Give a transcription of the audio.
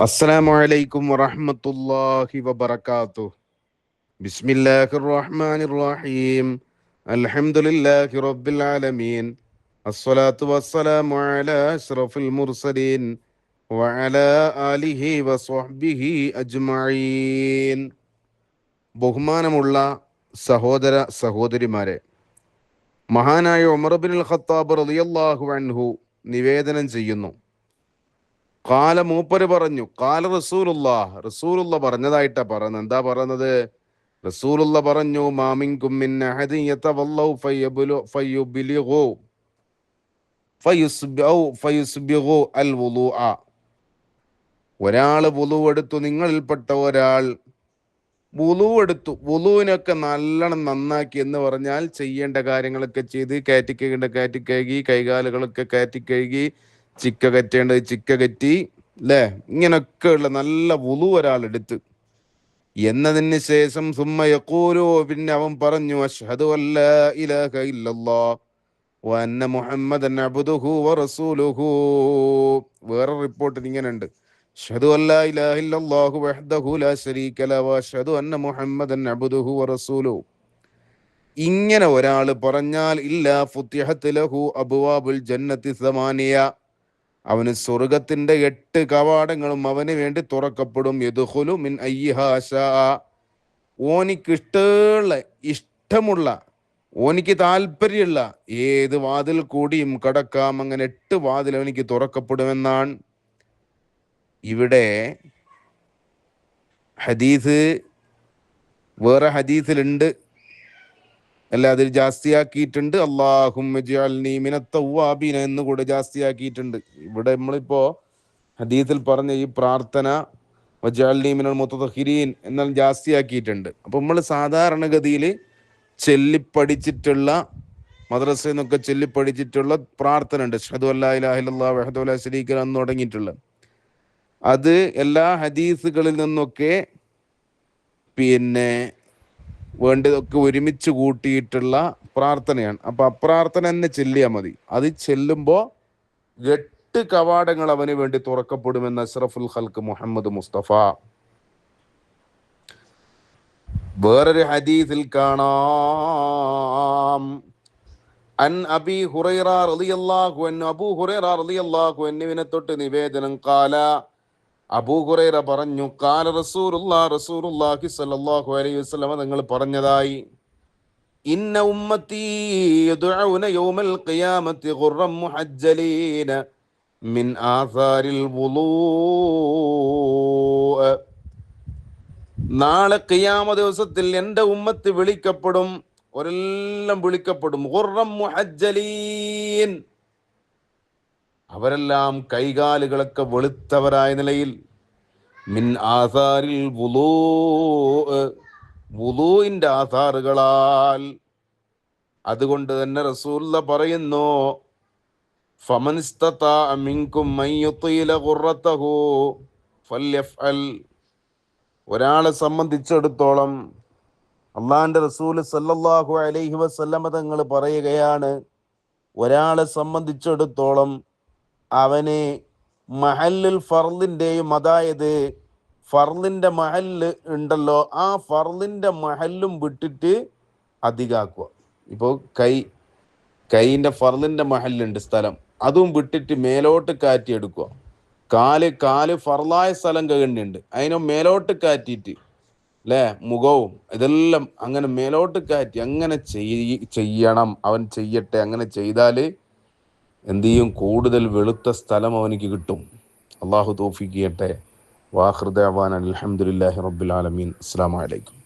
അസ്സലാമു അലൈക്കും വറഹ്മത്തുള്ളാഹി വബറകാതുഹു. ബിസ്മില്ലാഹിർ റഹ്മാനിർ റഹീം. അൽഹംദുലില്ലാഹി റബ്ബിൽ ആലമീൻ. അസ്സലാത്തു വസ്സലാമു അലാ അഷ്റഫിൽ മുർസലീൻ വഅലാ ആലിഹി വസ്വഹ്ബിഹി അജ്മഈൻ. ബഹുമാനമുള്ള സഹോദര സഹോദരിമാരെ, മഹാനായ ഉമർ ഇബ്നുൽ ഖത്താബ് റളിയല്ലാഹു അൻഹു നിവേദനം ചെയ്യുന്നു. കാല മൂപ്പര് പറഞ്ഞു, കാല റസൂലുള്ള പറഞ്ഞതായിട്ടാ പറയുന്നത്. എന്താ പറയുന്നത്? റസൂലുള്ള പറഞ്ഞു, മാമിൻകും മിൻ അഹദിൻ യതവല്ലൗ ഫയുബ്ലിഗു ഫയുസ്ബിഗു അൽ വുളൂഅ. ഒരാള് വുളു എടുത്തു, നിങ്ങളിൽപ്പെട്ട ഒരാൾ വുളു എടുത്തു, വുളുവിനൊക്കെ നല്ലോണം നന്നാക്കി എന്ന് പറഞ്ഞാൽ ചെയ്യേണ്ട കാര്യങ്ങളൊക്കെ ചെയ്ത് കയറ്റിക്കേണ്ട കയറ്റി കൈകാലുകളൊക്കെ കയറ്റി കഴുകി, ചിക്ക കറ്റേണ്ടത് ചിക്ക കറ്റി, അല്ലേ? ഇങ്ങനൊക്കെയുള്ള നല്ല വുളു ഒരാൾ എടുത്ത് എന്നതിന് ശേഷം സുമ്മ യഖൂലു, പിന്നെ അവൻ പറഞ്ഞു, അശ്ഹദു അല്ലാ ഇലാഹ ഇല്ലല്ലാഹ് വ അന്ന മുഹമ്മദൻ അബ്ദുഹു വ റസൂലുഹു. വേറെ റിപ്പോർട്ടിൽ ഇങ്ങനെ ഉണ്ട്, അശ്ഹദു അല്ലാ ഇലാഹ ഇല്ലല്ലാഹു വഹ്ദഹു ലാ ശരീക ലഹു വ അശ്ഹദു അന്ന മുഹമ്മദൻ അബ്ദുഹു വ റസൂലുഹു. ഇങ്ങനെ ഒരാൾ പറഞ്ഞാൽ ഇല്ലാ ഫുത്തിഹത് ലഹു അബ്വാബുൽ ജന്നത്തി സമാനിയ, അവന് സ്വർഗത്തിന്റെ 8 കവാടങ്ങളും അവന് വേണ്ടി തുറക്കപ്പെടും. യദ്ഖുലു മിൻ അയ്യിഹാ ശാ, ഓനിക്ക് ഇഷ്ടമുള്ള ഓനിക്ക് താല്പര്യമുള്ള ഏത് വാതിൽ കൂടിയും കടക്കാം. അങ്ങനെ 8 വാതിൽ അവനിക്ക് തുറക്കപ്പെടുമെന്നാണ്. ഇവിടെ ഹദീസ് വേറെ ഹദീസിലുണ്ട്, അല്ല അതിൽ ജാസ്തിയാക്കിയിട്ടുണ്ട്. അല്ലാഹുമ്മ ജഅൽനി മിനത്ത് തവ്വാബീന എന്ന് കൂടെ ജാസ്തിയാക്കിയിട്ടുണ്ട്. ഇവിടെ നമ്മളിപ്പോ ഹദീസിൽ പറഞ്ഞ ഈ പ്രാർത്ഥന വജഅൽനി മിനൽ മുതതഹിരീൻ എന്നാൽ ജാസ്തിയാക്കിയിട്ടുണ്ട്. അപ്പൊ നമ്മൾ സാധാരണഗതിയിൽ ചൊല്ലിപ്പഠിച്ചിട്ടുള്ള, മദ്രസയിൽ നിന്നൊക്കെ ചൊല്ലിപ്പഠിച്ചിട്ടുള്ള പ്രാർത്ഥന ഉണ്ട്, അശ്ഹദു അല്ലാ ഇലാഹ ഇല്ലല്ലാഹു വഹ്ദഹു ലാ ശരീക ലഹു എന്ന് തുടങ്ങിയിട്ടുള്ള. അത് എല്ലാ ഹദീസുകളിൽ നിന്നൊക്കെ പിന്നെ വേണ്ടതൊക്കെ ഒരുമിച്ച് കൂട്ടിയിട്ടുള്ള പ്രാർത്ഥനയാണ്. അപ്പൊ അപ്രാർത്ഥന തന്നെ ചെല്ലിയാൽ മതി. അത് ചെല്ലുമ്പോൾ 8 കവാടങ്ങൾ അവന് വേണ്ടി തുറക്കപ്പെടുമെന്ന് അഷ്റഫുൽ ഖൽഖ് മുഹമ്മദ് മുസ്തഫ. വേറൊരു ഹദീസിൽ കാണാം, അൻ അബി ഹുറൈറ റളിയല്ലാഹു അൻഹു, അബൂ ഹുറൈറ റളിയല്ലാഹു അൻഹുവിനെ തൊട്ട് നിവേദനം, കാല അബൂ ഹുറൈറ പറഞ്ഞു, കാല റസൂലുള്ളാഹി സ്വല്ലല്ലാഹു അലൈഹി വസല്ലം തങ്ങൾ പറഞ്ഞതായി, ഇന്ന ഉമ്മത്തി യദ്ഉന യൗമൽ ഖിയാമത്തി ഖുർറൻ മുഹജ്ജലീന മിൻ ആസാരിൽ വുളൂ. നാളെ ഖിയാമ ദിവസത്തിൽ എൻ്റെ ഉമ്മത്ത് വിളിക്കപ്പെടും, ഒരെല്ലാം വിളിക്കപ്പെടും. ഖുർറൻ മുഹജ്ജലീൻ, അവരെല്ലാം കൈകാലുകളൊക്കെ വെളുത്തവരായ നിലയിൽ. മിൻ ആസാരിൽ വുളൂ, വുളൂഇന്റെ ആധാറുകളാൽ. അതുകൊണ്ട് തന്നെ റസൂലുള്ള പറയുന്നു, ഫമൻ ഇസ്തതാഅ മിൻകും മൻ യുതീല ഖുർറതഹു ഫല്യഫ്അൽ. ഒരാളെ സംബന്ധിച്ചിടത്തോളം അള്ളാഹിന്റെ റസൂൽ സല്ലല്ലാഹു അലൈഹി വസല്ലമ തങ്ങൾ പറയുകയാണ്, ഒരാളെ സംബന്ധിച്ചിടത്തോളം അവന് മഹല്ലുൽ ഫർളിന്റെയും, അതായത് ഫർളിന്റെ മഹല്ല് ഉണ്ടല്ലോ, ആ ഫർളിന്റെ മഹല്ലും വിട്ടിട്ട് അധികാക്കുക. ഇപ്പോൾ കൈയിന്റെ ഫർളിന്റെ മഹല്ലുണ്ട് സ്ഥലം, അതും വിട്ടിട്ട് മേലോട്ട് കാറ്റിയെടുക്കുക. കാല് ഫർളായ സ്ഥലം കഴുകുന്നുണ്ട്, അതിനും മേലോട്ട് കാറ്റിയിട്ട്, അല്ലേ, മുഖവും ഇതെല്ലാം അങ്ങനെ മേലോട്ട് കാറ്റി അങ്ങനെ ചെയ്യണം. അവൻ ചെയ്യട്ടെ. അങ്ങനെ ചെയ്താൽ എന്ത് ചെയ്യും? കൂടുതൽ വെളുത്ത സ്ഥലം അവനിക്ക് കിട്ടും. അള്ളാഹു തൗഫീഖ് ചെയ്യട്ടെ. വാഖിറു ദഅവാന അൽഹംദുലില്ലാഹി റബ്ബിൽ ആലമീൻ. അസ്സലാമു അലൈക്കും.